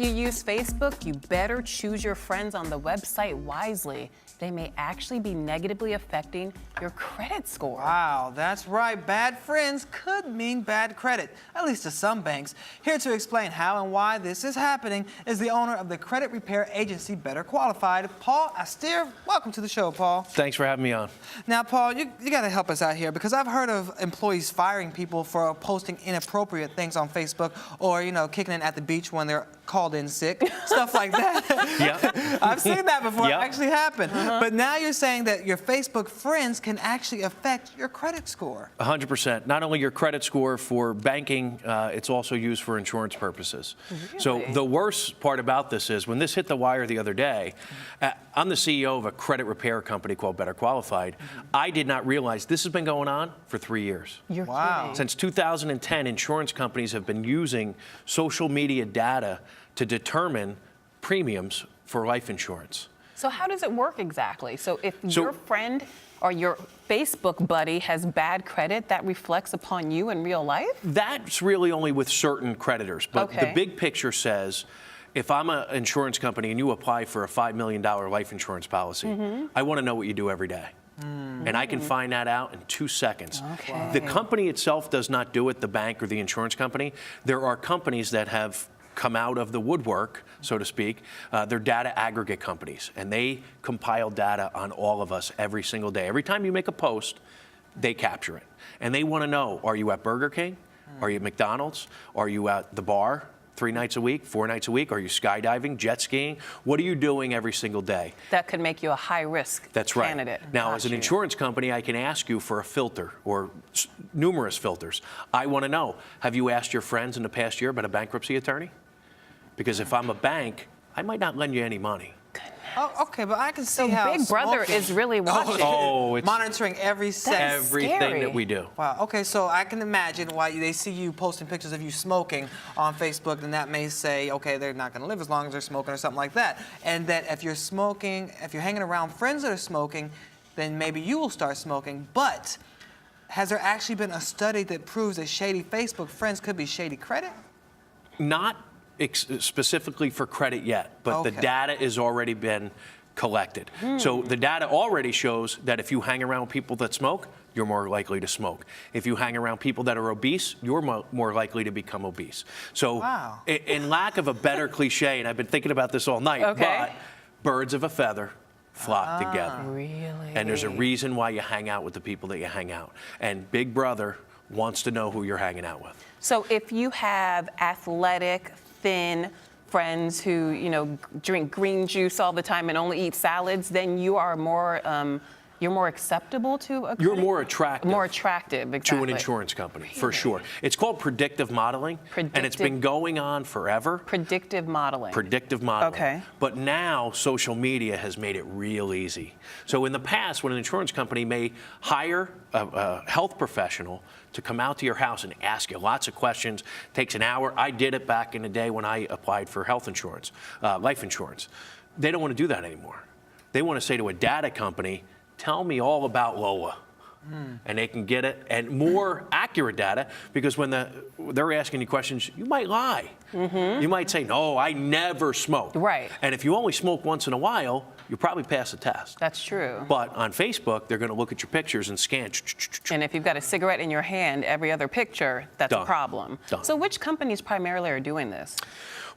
you use Facebook, you better choose your friends on the website wisely. They may actually be negatively affecting your credit score. Wow, that's right. Bad friends could mean bad credit, at least to some banks. Here to explain how and why this is happening is the owner of the credit repair agency Better Qualified, Paul Astier. Welcome to the show, Paul. Thanks for having me on. Now, Paul, you got to help us out here because I've heard of employees firing people for posting inappropriate things on Facebook or, kicking in at the beach when they're called in sick, stuff like that. Yeah. I've seen that before. Yep. It actually happened. But now you're saying that your Facebook friends can actually affect your credit score. 100%. Not only your credit score for banking, it's also used for insurance purposes. Really? So the worst part about this is when this hit the wire the other day, I'm the CEO of a credit repair company called Better Qualified. I did not realize this has been going on for 3 years. You're Wow. kidding. Since 2010, insurance companies have been using social media data to determine premiums for life insurance. So how does it work exactly? So if your friend or your Facebook buddy has bad credit, that reflects upon you in real life? That's really only with certain creditors. But Okay. the big picture says, if I'm an insurance company and you apply for a $5 million life insurance policy, I want to know what you do every day. And I can find that out in 2 seconds. Okay. The company itself does not do it, the bank or the insurance company. There are companies that have come out of the woodwork, so to speak. They're data aggregate companies, and they compile data on all of us every single day. Every time you make a post, they capture it. And they want to know, are you at Burger King? Are you at McDonald's? Are you at the bar 3 nights a week, 4 nights a week? Are you skydiving, jet skiing? What are you doing every single day? That could make you a high-risk That's right. candidate. Now, as an Got you. insurance company, I can ask you for a filter or numerous filters. I want to know, have you asked your friends in the past year about a bankruptcy attorney? Because if I'm a bank, I might not lend you any money. Oh, okay, but I can see So how Big Brother smoking- is really watching. Oh, it's monitoring every second. everything scary. that we do. Wow. Okay, so I can imagine why they see you posting pictures of you smoking on Facebook, and that may say, okay, they're not going to live as long as they're smoking or something like that. And that if you're smoking, if you're hanging around friends that are smoking, then maybe you will start smoking. But has there actually been a study that proves that shady Facebook friends could be shady credit? Not specifically for credit yet, but the Okay. data has already been collected. So the data already shows that if you hang around people that smoke, you're more likely to smoke. If you hang around people that are obese, you're more likely to become obese. So Wow. in lack of a better cliche, and I've been thinking about this all night, Okay. but birds of a feather flock together. Really? And there's a reason why you hang out with the people that you hang out. And Big Brother wants to know who you're hanging out with. So if you have athletic, thin friends who, drink green juice all the time and only eat salads, then you are you're more acceptable to a You're credit? more attractive. More attractive, exactly. To an insurance company, for sure. It's called predictive modeling, and it's been going on forever. Predictive modeling. Predictive modeling. Okay. But now social media has made it real easy. So in the past, when an insurance company may hire a health professional to come out to your house and ask you lots of questions, takes an hour. I did it back in the day when I applied for health insurance, life insurance. They don't want to do that anymore. They want to say to a data company, tell me all about Lola. And they can get it, and more accurate data, because when they're asking you questions, you might lie. You might say, no, I never smoked. Right. And if you only smoke once in a while, you'll probably pass the test. That's true. But on Facebook, they're going to look at your pictures and scan. And if you've got a cigarette in your hand, every other picture, that's a Done. problem. Done. So which companies primarily are doing this?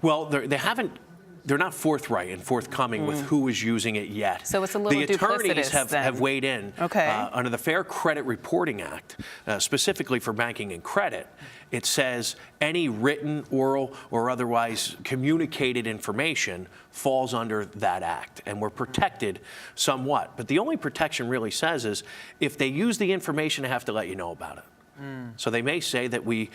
Well, they're not forthright and forthcoming with who is using it yet. So it's a little The attorneys duplicitous then. have weighed in Okay. Under the Fair Credit Reporting Act, specifically for banking and credit. It says any written, oral, or otherwise communicated information falls under that act, and we're protected somewhat. But the only protection really says is if they use the information, they have to let you know about it. So they may say that we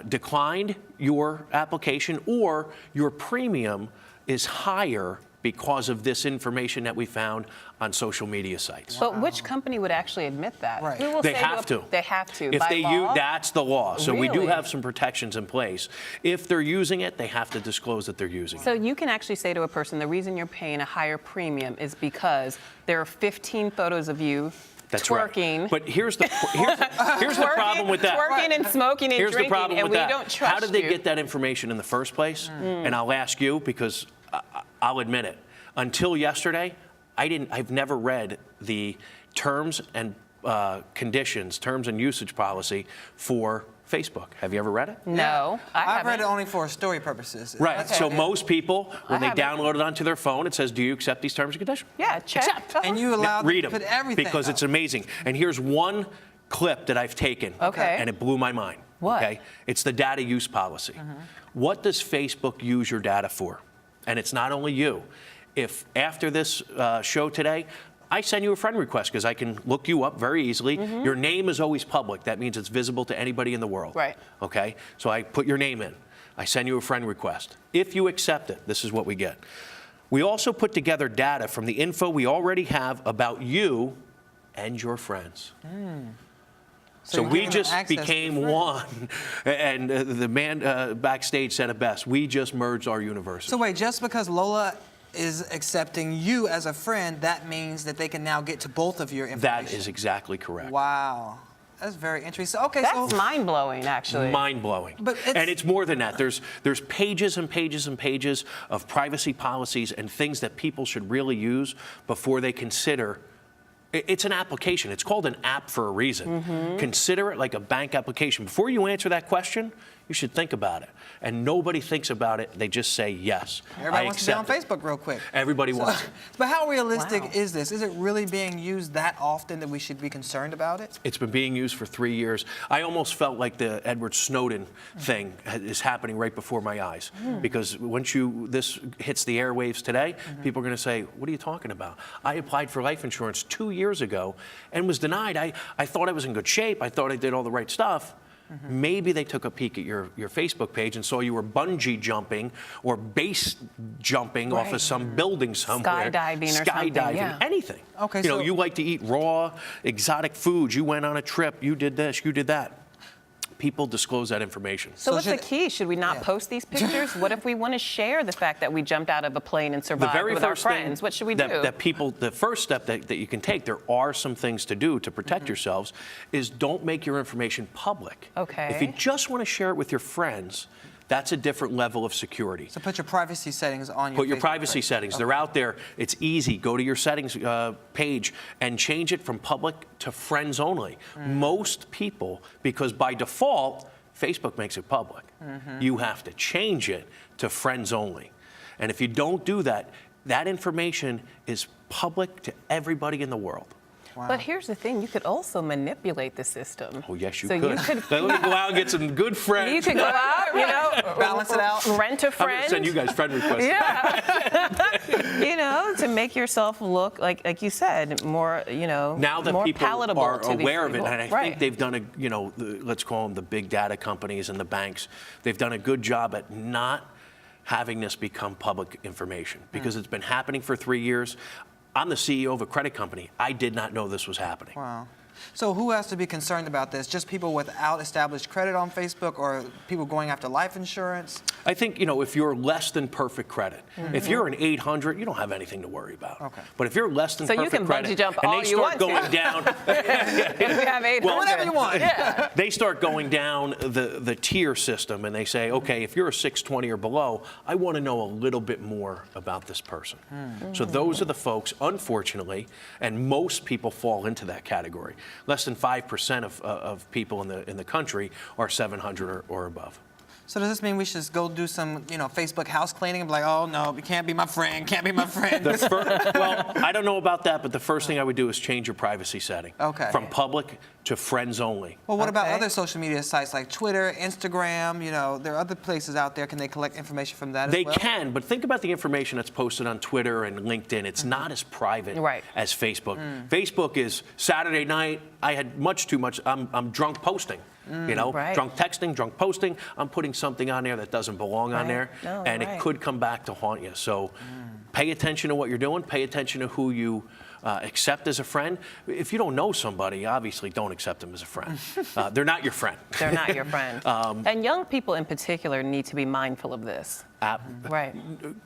declined your application, or your premium is higher because of this information that we found on social media sites. But which company would actually admit that? Right. Who will They say have to. They have to. If by they law? use, that's the law. So we do Really? have some protections in place. If they're using it, they have to disclose that they're using So it. you can actually say to a person, the reason you're paying a higher premium is because there are 15 photos of you That's twerking. Right. But here's the problem with that. Twerking and smoking and Here's drinking, the problem and with we that. don't trust How did they you. get that information in the first place? And I'll ask you because I'll admit it. Until yesterday, I've never read the terms and conditions, terms and usage policy for Facebook. Have you ever read it? No, I've read it only for story purposes. Right. That's So it. most people, when they haven't. download it onto their phone, it says, "Do you accept these terms and conditions?" Yeah, check. Accept. And you allow them Read to them put everything because up. it's amazing. And here's one clip that I've taken, Okay. and it blew my mind. What? Okay, it's the data use policy. What does Facebook use your data for? And it's not only you. If after this show today, I send you a friend request because I can look you up very easily. Your name is always public. That means it's visible to anybody in the world. Right. Okay, so I put your name in. I send you a friend request. If you accept it, this is what we get. We also put together data from the info we already have about you and your friends. So you're we giving them just access to became friends. one. And the man backstage said it best. We just merged our universes. So wait, just because Lola is accepting you as a friend, that means that they can now get to both of your information. That is exactly correct. Wow. That's very interesting. Okay, That's so mind-blowing, actually. Mind-blowing. But and it's more than that. There's pages and pages and pages of privacy policies and things that people should really use before they consider. It's an application. It's called an app for a reason. Consider it like a bank application. Before you answer that question, you should think about it. And nobody thinks about it. They just say yes. everybody I wants to be on accept it. Facebook real quick. Everybody wants it. But how realistic Wow. is this? Is it really being used that often that we should be concerned about it? It's been being used for 3 years. I almost felt like the Edward Snowden thing is happening right before my eyes. Because once this hits the airwaves today, people are going to say, what are you talking about? I applied for life insurance 2 years ago and was denied. I thought I was in good shape. I thought I did all the right stuff. Maybe they took a peek at your Facebook page and saw you were bungee jumping or base jumping off of some building somewhere. Skydiving or something, Skydiving, yeah. anything. Okay, you know, so- you like to eat raw, exotic foods. You went on a trip. You did this. You did that. People disclose that information. So what's the should- key? Should we not post these pictures? What if we want to share the fact that we jumped out of a plane and The survived very with our first thing friends? What should we that, do? that people, the first step that you can take, there are some things to do to protect yourselves, is don't make your information public. Okay. If you just want to share it with your friends, that's a different level of security. So put your privacy settings on your Put your Facebook privacy page. settings. Okay. They're out there. It's easy. Go to your settings page and change it from public to friends only. Most people, because by default, Facebook makes it public. You have to change it to friends only. And if you don't do that, that information is public to everybody in the world. Wow. But here's the thing, you could also manipulate the system. Oh, yes, you so could. You could Let me go out and get some good friends. you could go out, you know, Balance it out. rent a I'm going friend. to send you guys friend requests. Yeah. You know, to make yourself look like you said, more, you know, Now that more people palatable are to these aware of it, people. and I Right. think they've done let's call them the big data companies and the banks, they've done a good job at not having this become public information because it's been happening for 3 years. I'm the CEO of a credit company. I did not know this was happening. Wow. So who has to be concerned about this? Just people without established credit on Facebook or people going after life insurance? I think, if you're less than perfect credit, if you're an 800, you don't have anything to worry about. Okay. But if you're less than So you perfect can credit, bungee jump and all they you start want to. going down, If we have 800. Well, Whatever you want. Yeah. they start going down the tier system and they say, okay, if you're a 620 or below, I want to know a little bit more about this person. So those are the folks, unfortunately, and most people fall into that category. Less than 5% of people in the country are 700 or above. So does this mean we should just go do some, Facebook house cleaning and be like, oh no, you can't be my friend, can't be my friend? Well, I don't know about that, but the first thing I would do is change your privacy setting. Okay. From public to friends only. Well, what about Okay. other social media sites like Twitter, Instagram? There are other places out there. Can they collect information from that They as well? can, but think about the information that's posted on Twitter and LinkedIn. It's not as private Right. as Facebook. Facebook is Saturday night, I had much too much, I'm drunk posting. Right. Drunk texting, drunk posting. I'm putting something on there that doesn't belong on Right. there, No, and right. it could come back to haunt you. So pay attention to what you're doing, pay attention to who you accept as a friend. If you don't know somebody, obviously don't accept them as a friend. They're not your friend. They're not your friend. And young people in particular need to be mindful of this. Right.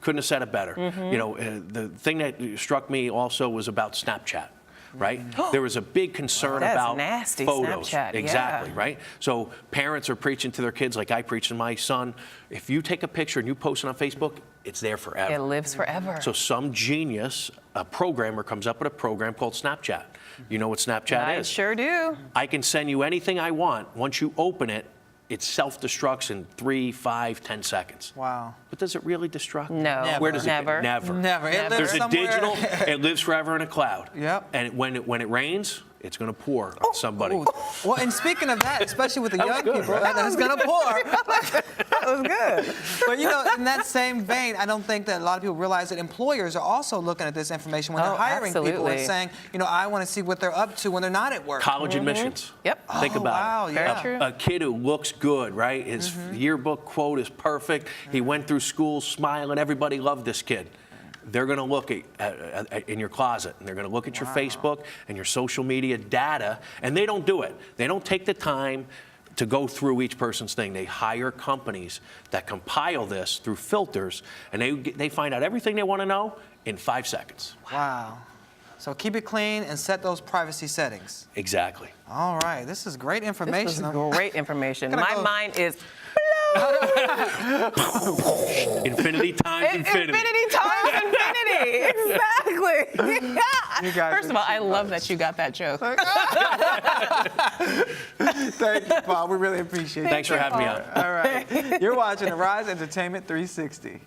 Couldn't have said it better. The thing that struck me also was about Snapchat. right? There was a big concern That's about nasty, photos. Snapchat, yeah. Exactly, right? So parents are preaching to their kids like I preach to my son. If you take a picture and you post it on Facebook, it's there forever. It lives forever. So some genius, a programmer, comes up with a program called Snapchat. You know what Snapchat I is? sure do. I can send you anything I want. Once you open it, it self-destructs in 3, 5, 10 seconds. Wow. But does it really destruct? No, Never. Where does never. it go? Never. Never. It lives There's a somewhere. digital, it lives forever in a cloud. Yep. And when it rains, it's going to pour on somebody. Ooh. Well, and speaking of that, especially with the was young good, people, right? it's going to pour. That was good. But in that same vein, I don't think that a lot of people realize that employers are also looking at this information when they're Oh, hiring people and absolutely. saying, I want to see what they're up to when they're not at work. College admissions. Yep. Think Oh, about wow, it. yeah. Very true. A kid who looks good, right? His yearbook quote is perfect. He went through school smiling. Everybody loved this kid. They're going to look at in your closet, and they're going to look at your Facebook and your social media data, and they don't do it. They don't take the time to go through each person's thing. They hire companies that compile this through filters, and they find out everything they want to know in 5 seconds. Wow. So keep it clean and set those privacy settings. Exactly. All right. This is great information. This is great information. Gonna My go- mind is Infinity times infinity. infinity times infinity. Exactly. You guys First of all, I love that you got that joke. Thank you, Paul. We really appreciate it. Thanks for having me on. All right. You're watching the Rise Entertainment 360.